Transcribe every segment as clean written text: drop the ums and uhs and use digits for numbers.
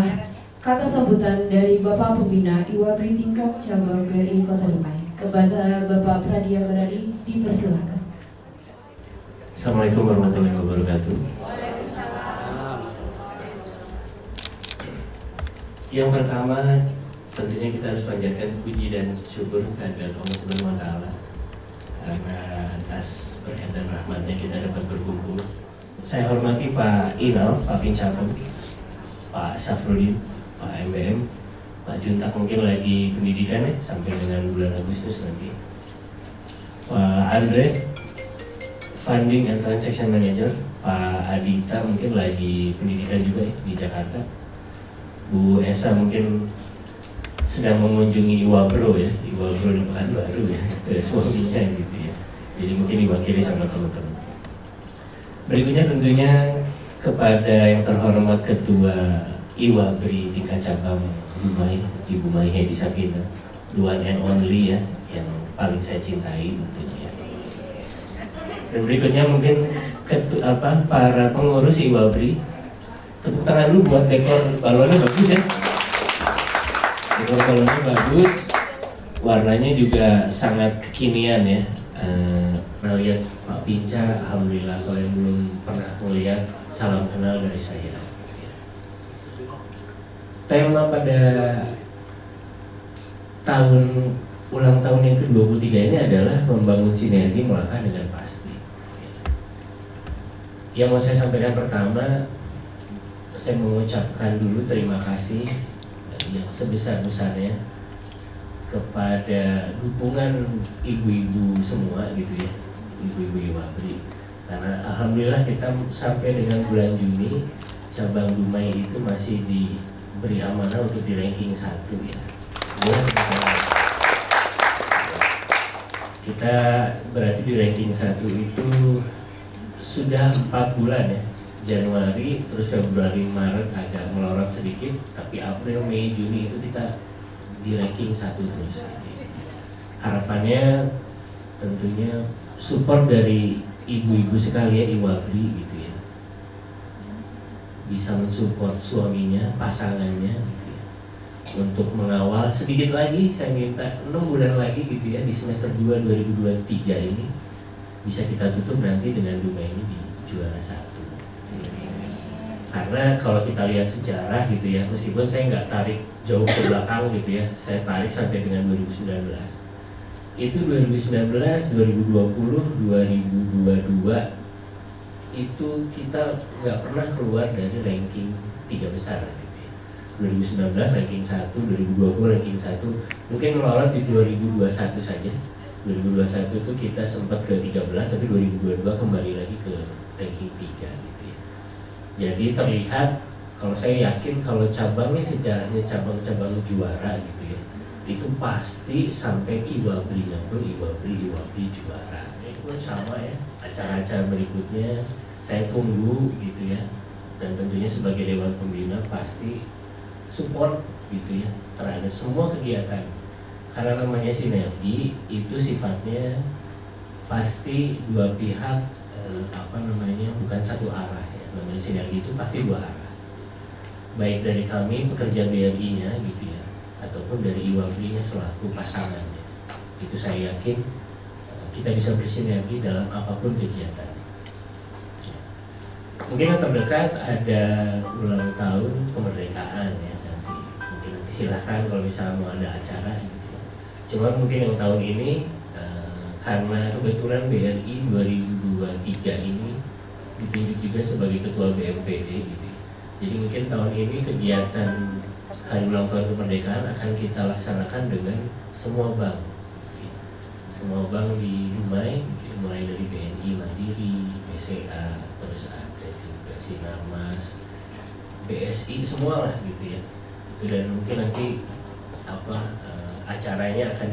adalah kata sambutan dari Bapak Pembina IWABRI tingkat cabang BRI Kota Dumai. Kepada Bapak Pradia Barari dipersilakan. Assalamualaikum warahmatullahi wabarakatuh. Yang pertama, tentunya kita harus panjatkan puji dan syukur kehadirat Allah Subhanahu wa Ta'ala, karena atas berkat dan rahmatnya kita dapat berkumpul. Saya hormati Pak Inal, Pak Pincapon, Pak Syafruddin, Pak MBM, Pak Juntak mungkin lagi pendidikan ya, sampai dengan bulan Agustus nanti. Pak Andre, Funding and Transaction Manager. Pak Adita mungkin lagi pendidikan juga ya, di Jakarta. Bu Esa mungkin sedang mengunjungi Iwabro ya, Iwabro di Pekanbaru ya, ke suaminya gitu ya. Jadi mungkin diwakili sama teman-teman. Berikutnya tentunya kepada yang terhormat Ketua IWABRI tingkat cabang Dumai, Ibu Mai Hedi Safina, the one and only ya, yang paling saya cintai tentunya. Dan berikutnya mungkin para pengurus IWABRI, tepuk tangan dulu buat dekor balonnya bagus ya. Dekor balonnya bagus, warnanya juga sangat kekinian ya. Pernah lihat Pak Pinca, alhamdulillah. Kalau yang belum pernah melihat, salam kenal dari saya. Tema pada ulang tahun yang ke-23 ini adalah membangun sinergi melangkah dengan pasti. Yang mau saya sampaikan pertama, saya mengucapkan dulu terima kasih yang sebesar-besarnya kepada dukungan ibu-ibu semua gitu ya, ibu-ibu IWABRI. Karena alhamdulillah kita sampai dengan bulan Juni cabang Dumai itu masih diberi amanah untuk di ranking 1 ya. Kita berarti di ranking 1 itu sudah 4 bulan ya. Januari, terus Februari, Maret agak melorot sedikit, tapi April, Mei, Juni itu kita di ranking 1 terus. Harapannya tentunya support dari ibu-ibu sekalian IWABRI gitu ya, bisa mensupport suaminya, pasangannya gitu ya, untuk mengawal sedikit lagi. Saya minta 6 bulan lagi gitu ya, di semester 2 2023 ini bisa kita tutup nanti dengan Dumai ini di juara 1. Karena kalau kita lihat sejarah gitu ya, meskipun saya nggak tarik jauh ke belakang gitu ya, saya tarik sampai dengan 2019. Itu 2019, 2020, 2022 itu kita nggak pernah keluar dari ranking 3 besar gitu ya. 2019 ranking 1, 2020 ranking 1, mungkin melorot di 2021 saja. 2021 itu kita sempat ke 13, tapi 2022 kembali lagi ke ranking 3 gitu ya. Jadi terlihat, kalau saya yakin kalau cabangnya sejarahnya cabang-cabang juara gitu ya, itu pasti sampai IWABRI-nya pun IWABRI juara. Itu pun sama ya, acara-acara berikutnya saya tunggu gitu ya. Dan tentunya sebagai Dewan Pembina pasti support gitu ya terhadap semua kegiatan. Karena namanya sinergi itu sifatnya pasti dua pihak, bukan satu arah ya. Namanya sinergi itu pasti dua arah, baik dari kami pekerja BRI-nya gitu ya, ataupun dari IWABRI-nya selaku pasangannya. Itu saya yakin kita bisa bersinergi dalam apapun kegiatan. Mungkin yang terdekat ada ulang tahun kemerdekaan ya, nanti mungkin silahkan kalau misalnya mau ada acara gitu. Cuman mungkin yang tahun ini karena kebetulan BRI 2023 ini ditunjuk juga sebagai ketua BMPD gitu. Jadi mungkin tahun ini kegiatan hari ulang tahun kemerdekaan akan kita laksanakan dengan semua bank. Semua bank di Dumai, mulai dari BNI Mandiri, BCA, terus ada juga Sinarmas, BSI, semua lah gitu ya. Itu dan mungkin nanti acaranya akan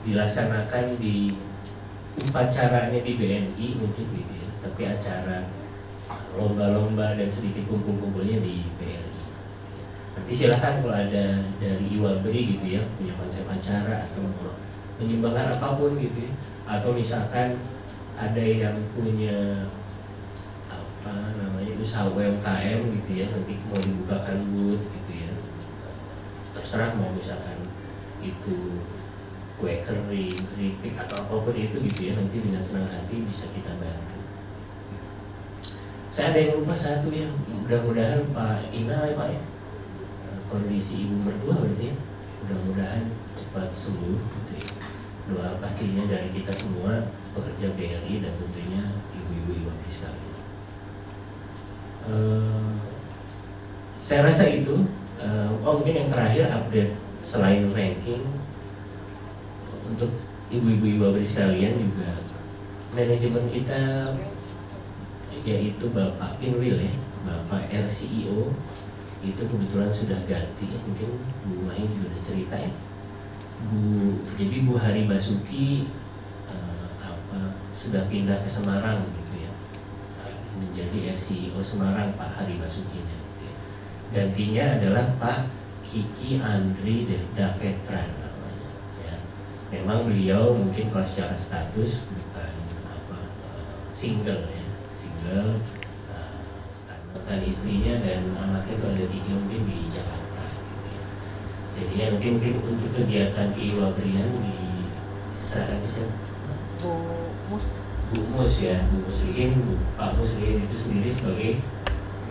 dilaksanakan di upacaranya di BNI mungkin gitu ya. Tapi acara lomba-lomba dan sedikit kumpul-kumpulnya di BRI. Nanti silahkan kalau ada dari IWABRI gitu ya, punya konsep acara atau menyumbangkan apapun gitu ya, atau misalkan ada yang punya usaha UMKM gitu ya, nanti mau dibukakan booth gitu ya, terserah mau misalkan itu kue kering, keripik atau apapun itu gitu ya, nanti dengan senang hati bisa kita bantu. Saya ada yang lupa satu ya, mudah-mudahan Pak Ina ya Pak ya, kondisi ibu mertua berarti ya, mudah-mudahan cepat sembuh gitu ya. Doa pastinya dari kita semua pekerja BRI dan tentunya ibu-ibu Iwabri sekalian. Saya rasa itu. Mungkin yang terakhir update selain ranking untuk ibu-ibu Iwabri sekalian juga manajemen kita yaitu Bapak Pinwil ya, Bapak RCEO itu kebetulan sudah ganti ya, mungkin Bu Mai juga udah cerita ya. Jadi Bu Hari Basuki sudah pindah ke Semarang gitu ya, menjadi RCEO Semarang Pak Hari Basuki. Gantinya adalah Pak Kiki Andri Davetran namanya. Ya. Memang beliau mungkin kalau secara status bukan single ya, single karena kan istrinya dan anaknya itu ada 3 mungkin di Jakarta. Gitu ya. Jadi ya mungkin untuk kegiatan Iwabrian diserahkan ke siapa? Bu Mus ya, Bu Muslihin, Pak Muslihin itu sendiri sebagai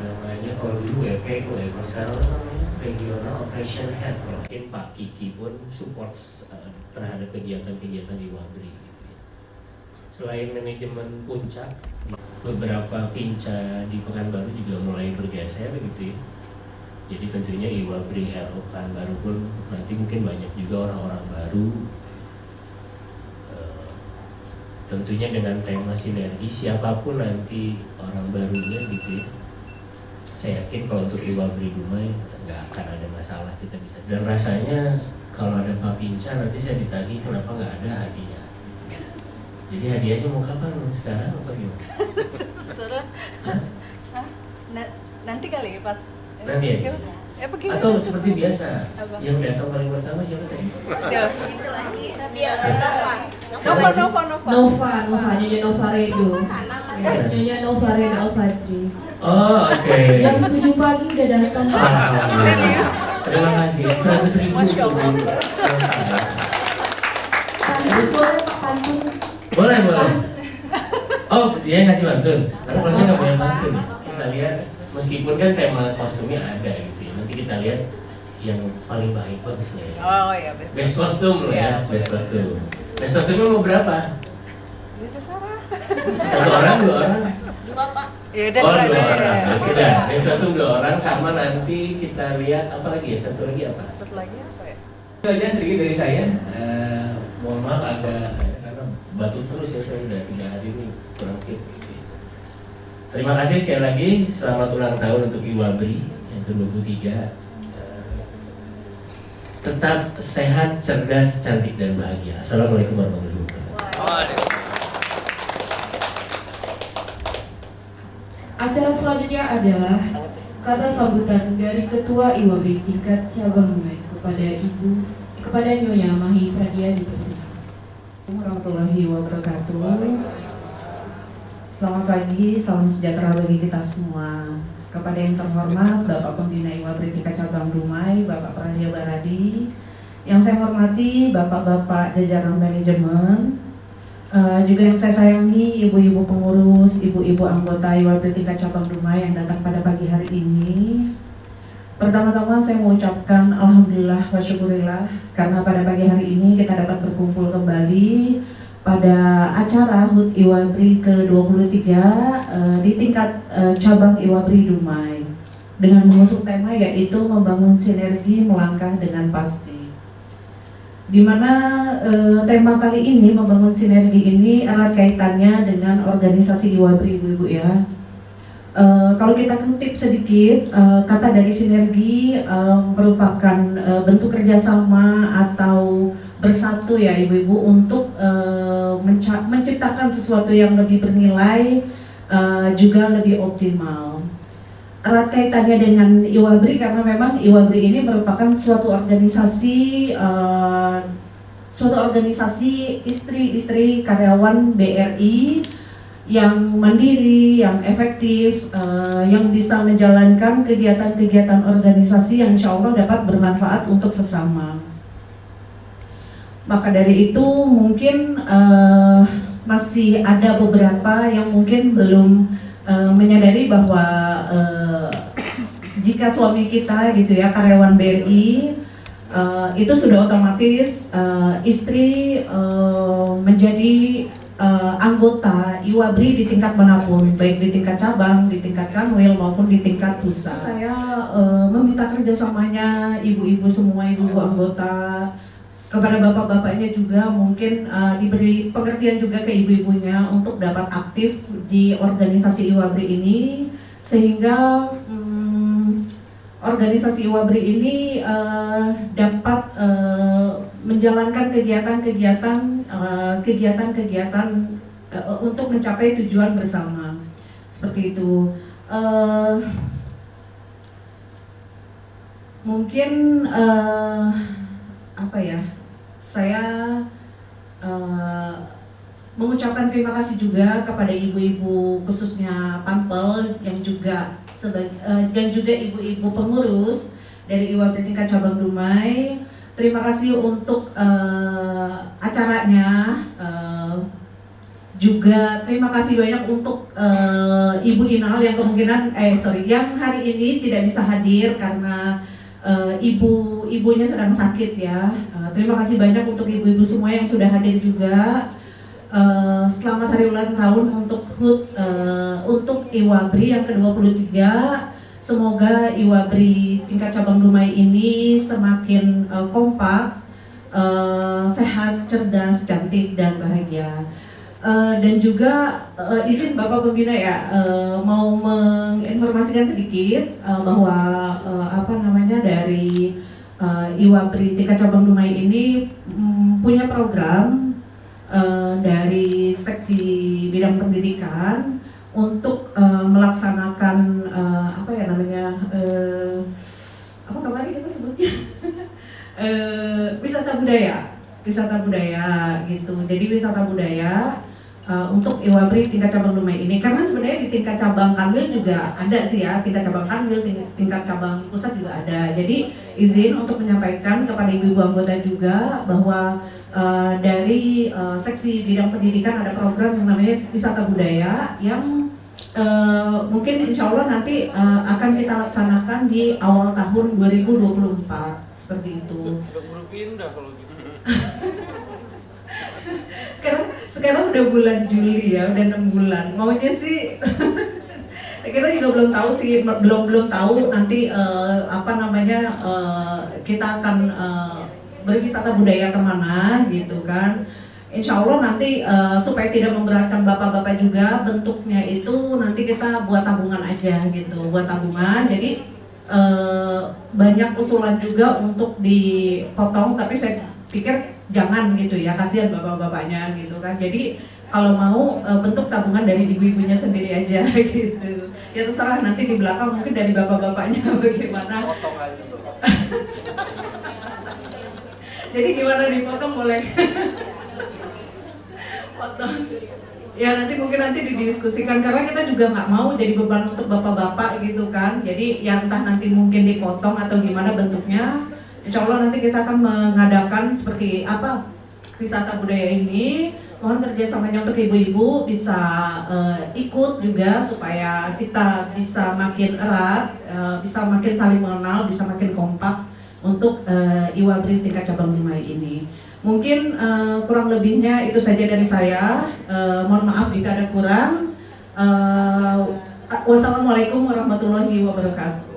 namanya kalau dulu WP, kalau sekarang namanya Regional Operation Head. Kalau mungkin Pak Kiki pun support terhadap kegiatan-kegiatan di Iwabri gitu ya. Selain manajemen puncak, beberapa pinca di Pekanbaru juga mulai bergeser gitu ya. Jadi tentunya Iwabri RO Pekanbaru pun nanti mungkin banyak juga orang-orang baru. Tentunya dengan tema sinergi, siapapun nanti orang barunya gitu ya. Saya yakin kalau untuk Iwabri Dumai nggak akan ada masalah, kita bisa. Dan rasanya kalau ada Pak Pinca nanti saya ditagih kenapa nggak ada hadiah. Jadi hadiahnya mau kapan? Sekarang apa gimana? Serah. Nanti kali ya pas. Nanti aja. Atau seperti biasa, yang datang paling pertama siapa tadi? Nova, Nyonya Nova Redo. Nyonya Nova Redo Al-Fajri. Oh, oke. Jam 7 pagi udah datang. Serius? Terima kasih. 100.000 untuk Terus boleh Pak pantun? Boleh. Oh, dia ngasih pantun. Karena kalau saya nggak punya pantun ya. Kita lihat, meskipun kan tema kostumnya ada gitu ya. Nanti kita lihat yang paling baik bagus ya. Oh iya, best kostum loh ya, best kostum. Best kostumnya mau berapa? Bisa Sarah. 1 orang, 2 orang? 2 Pak. Ya udah. Oh, 2 orang. Ya, sudah. Best kostum 2 orang sama nanti kita lihat apa lagi ya? Satu lagi apa? Satu lagi apa ya? Itu aja sedikit dari saya. Mohon maaf agak saya karena batuk terus ya, saya udah 3 hari ini kurang fit. Terima kasih sekali lagi. Selamat ulang tahun untuk Iwabri yang ke-23. Tetap sehat, cerdas, cantik, dan bahagia. Assalamualaikum warahmatullahi wabarakatuh. Acara selanjutnya adalah kata sambutan dari Ketua Iwabri tingkat cabang Dumai kepada Nyonya Mahi Pradia dipersilakan. Warahmatullahi wabarakatuh. Selamat pagi, salam sejahtera bagi kita semua. Kepada yang terhormat Bapak Pembina Iwabri tingkat cabang Dumai, Bapak Pradia Baradi, yang saya hormati Bapak-bapak jajaran manajemen, juga yang saya sayangi ibu-ibu pengurus, ibu-ibu anggota Iwabri tingkat cabang Dumai yang datang pada pagi hari ini. Pertama-tama saya mengucapkan alhamdulillah wa syukurillah karena pada pagi hari ini kita dapat berkumpul kembali pada acara HUT Iwabri ke-23 di tingkat cabang Iwabri Dumai dengan mengusung tema yaitu membangun sinergi melangkah dengan pasti. Di mana tema kali ini membangun sinergi ini erat kaitannya dengan organisasi Iwabri ibu-ibu ya. Kalau kita kutip sedikit, kata dari sinergi merupakan bentuk kerjasama atau bersatu ya ibu-ibu untuk menciptakan sesuatu yang lebih bernilai, juga lebih optimal. Erat kaitannya dengan Iwabri karena memang Iwabri ini merupakan suatu organisasi istri-istri karyawan BRI yang mandiri, yang efektif, yang bisa menjalankan kegiatan-kegiatan organisasi yang insya Allah dapat bermanfaat untuk sesama. Maka dari itu mungkin masih ada beberapa yang mungkin belum menyadari bahwa jika suami kita gitu ya karyawan BRI, itu sudah otomatis istri menjadi anggota IWABRI di tingkat manapun, baik di tingkat cabang, di tingkat kanwil maupun di tingkat pusat. Saya meminta kerjasamanya ibu-ibu semua, ibu-ibu anggota, kepada bapak-bapaknya juga mungkin diberi pengertian juga ke ibu-ibunya untuk dapat aktif di organisasi IWABRI ini, sehingga organisasi IWABRI ini dapat menjalankan kegiatan-kegiatan untuk mencapai tujuan bersama, seperti itu. Mungkin saya mengucapkan terima kasih juga kepada ibu-ibu khususnya Pampel yang juga dan juga ibu-ibu pengurus dari IWABRI tingkat cabang Dumai. Terima kasih untuk acaranya. Juga terima kasih banyak untuk Ibu Inal yang yang hari ini tidak bisa hadir karena ibunya sedang sakit ya. Terima kasih banyak untuk ibu-ibu semua yang sudah hadir juga. Selamat hari ulang tahun untuk HUT untuk IWABRI yang ke-23. Semoga IWABRI tingkat cabang Dumai ini semakin kompak, sehat, cerdas, cantik, dan bahagia. Dan juga izin Bapak Pembina ya, mau menginformasikan sedikit bahwa dari IWABRI tingkat cabang Dumai ini punya program dari seksi bidang pendidikan untuk melaksanakan kemarin kita sebutnya wisata budaya gitu. Jadi wisata budaya untuk IWABRI tingkat cabang Dumai ini, karena sebenarnya di tingkat cabang Kanwil juga ada sih ya, tingkat cabang Kanwil, tingkat cabang pusat juga ada. Jadi izin untuk menyampaikan kepada ibu-ibu anggota juga bahwa dari seksi bidang pendidikan ada program yang namanya wisata budaya yang mungkin insya Allah nanti akan kita laksanakan di awal tahun 2024 seperti itu. Udah buru pindah kalau gitu. Karena sekarang udah bulan Juli ya, udah 6 bulan. Maunya sih kita juga belum tahu sih, belum tahu nanti kita akan berwisata budaya kemana gitu kan. Insya Allah nanti supaya tidak memberatkan bapak-bapak juga, bentuknya itu nanti kita buat tabungan aja gitu, buat tabungan. Jadi banyak usulan juga untuk dipotong, tapi saya pikir jangan gitu ya, kasihan bapak-bapaknya gitu kan. Jadi kalau mau bentuk tabungan dari ibu-ibunya sendiri aja gitu. Ya terserah nanti di belakang mungkin dari bapak-bapaknya bagaimana. Potong aja. Jadi gimana dipotong boleh. Potong. Ya nanti didiskusikan, karena kita juga nggak mau jadi beban untuk bapak-bapak gitu kan. Jadi yang entah nanti mungkin dipotong atau gimana bentuknya. Insya Allah nanti kita akan mengadakan seperti apa wisata budaya ini. Mohon kerjasamanya untuk ibu-ibu bisa ikut juga supaya kita bisa makin erat, bisa makin saling mengenal, bisa makin kompak untuk IWABRI tingkat cabang Dumai ini. Mungkin kurang lebihnya itu saja dari saya. Mohon maaf jika ada kurang. Wassalamualaikum warahmatullahi wabarakatuh.